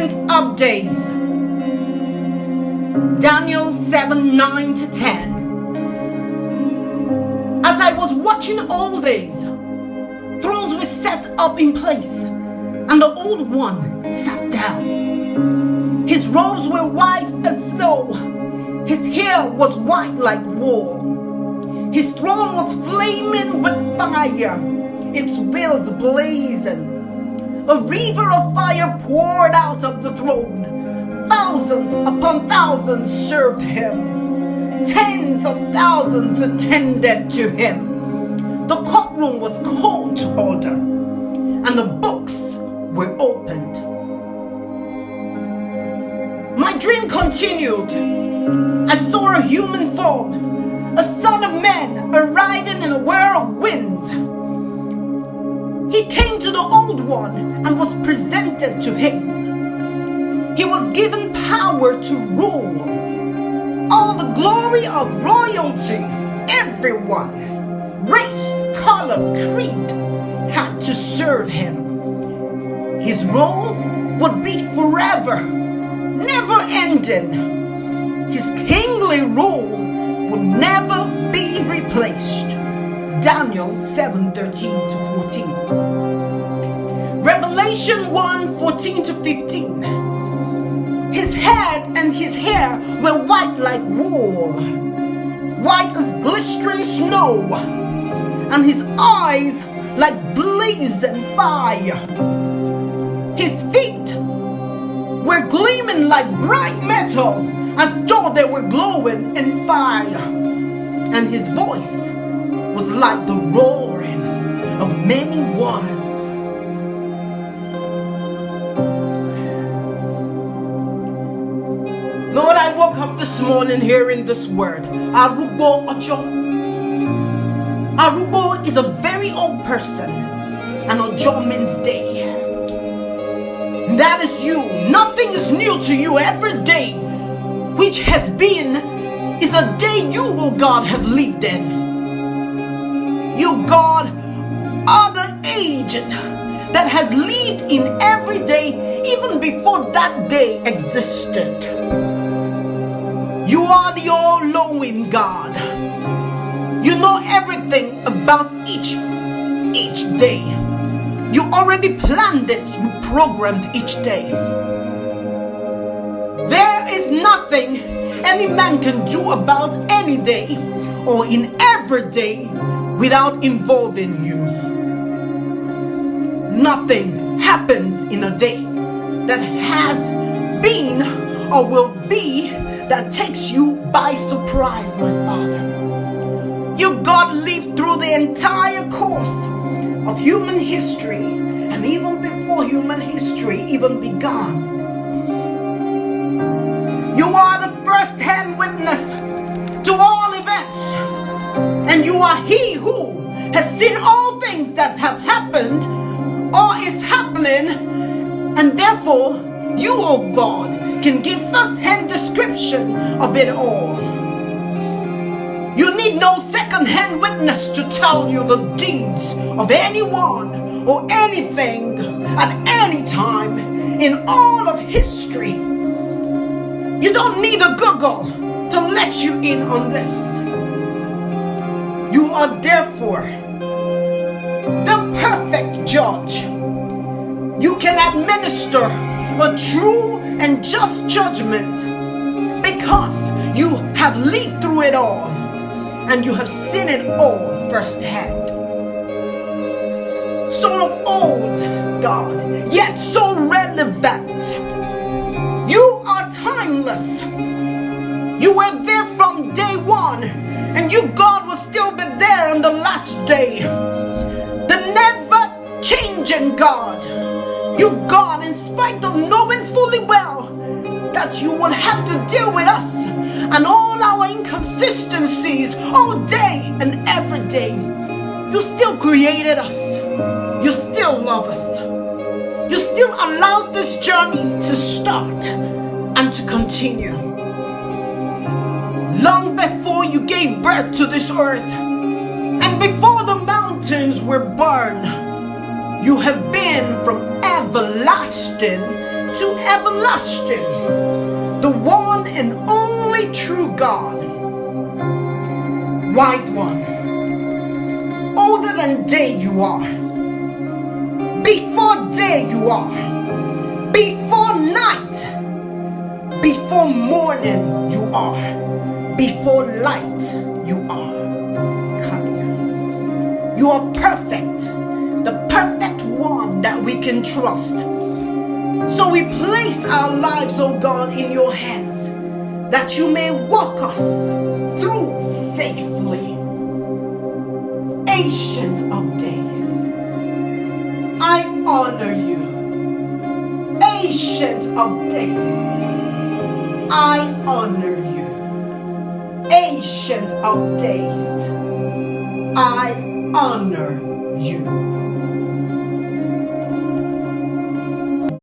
Ancient of Days. Daniel 7:9-10. As I was watching all these, thrones were set up in place, and the old one sat down. His robes were white as snow. His hair was white like wool. His throne was flaming with fire, its wheels blazing. A river of fire poured out of the throne. Thousands upon thousands served him. Tens of thousands attended to him. The courtroom was called to order, and the books were opened. My dream continued. I saw a human form, a son of man, arriving in a whirl of winds. He came to the old one and was presented to him. He was given power to rule. All the glory of royalty, everyone, race, color, creed, had to serve him. His rule would be forever, never ending. His kingly rule would never be replaced. Daniel 7:13-14. Revelation 1:14-15. His head and his hair were white like wool, white as glistering snow, and his eyes like blazing fire. His feet were gleaming like bright metal, as though they were glowing in fire, and his voice was like the roaring of many waters. Lord, I woke up this morning hearing this word, Arugbo Ojo. Arugbo is a very old person, and Ojo means day. That is you. Nothing is new to you. Every day which has been is a day you, O God, have lived in. You, God, are the aged that has lived in every day, even before that day existed. You are the all-knowing God. You know everything about each day. You already planned it. You programmed each day. There is nothing any man can do about any day or in every day without involving you. Nothing happens in a day that has been or will be that takes you by surprise, my Father. You, God, lived through the entire course of human history, and even before human history even began. You are the first-hand witness to all events, and you are He who has seen all things that have happened or is happening, and therefore you, O God, can give first-hand description of it all. You need no second-hand witness to tell you the deeds of anyone or anything at any time in all of history. You don't need a Google to let you in on this. You are therefore the perfect judge. You can administer a true and just judgment because you have lived through it all and you have seen it all firsthand. So old, God, yet so relevant. You are timeless. You were there from day one, and you, God, will still be there on the last day. The never-changing God. You, God, in spite of knowing fully well that you would have to deal with us and all our inconsistencies all day and every day, you still created us. You still love us. You still allowed this journey to start and to continue. Long before you gave birth to this earth, and before the mountains were born, you have been from everlasting to everlasting, the one and only true God. Wise one, older than day you are, before day you are, before night, before morning you are, before light you are. You are perfect, the perfect one that we can trust. So we place our lives, oh God, in your hands, that you may walk us through safely. Ancient of days, I honor you. Ancient of days, I honor you. Ancient of days, I honor you.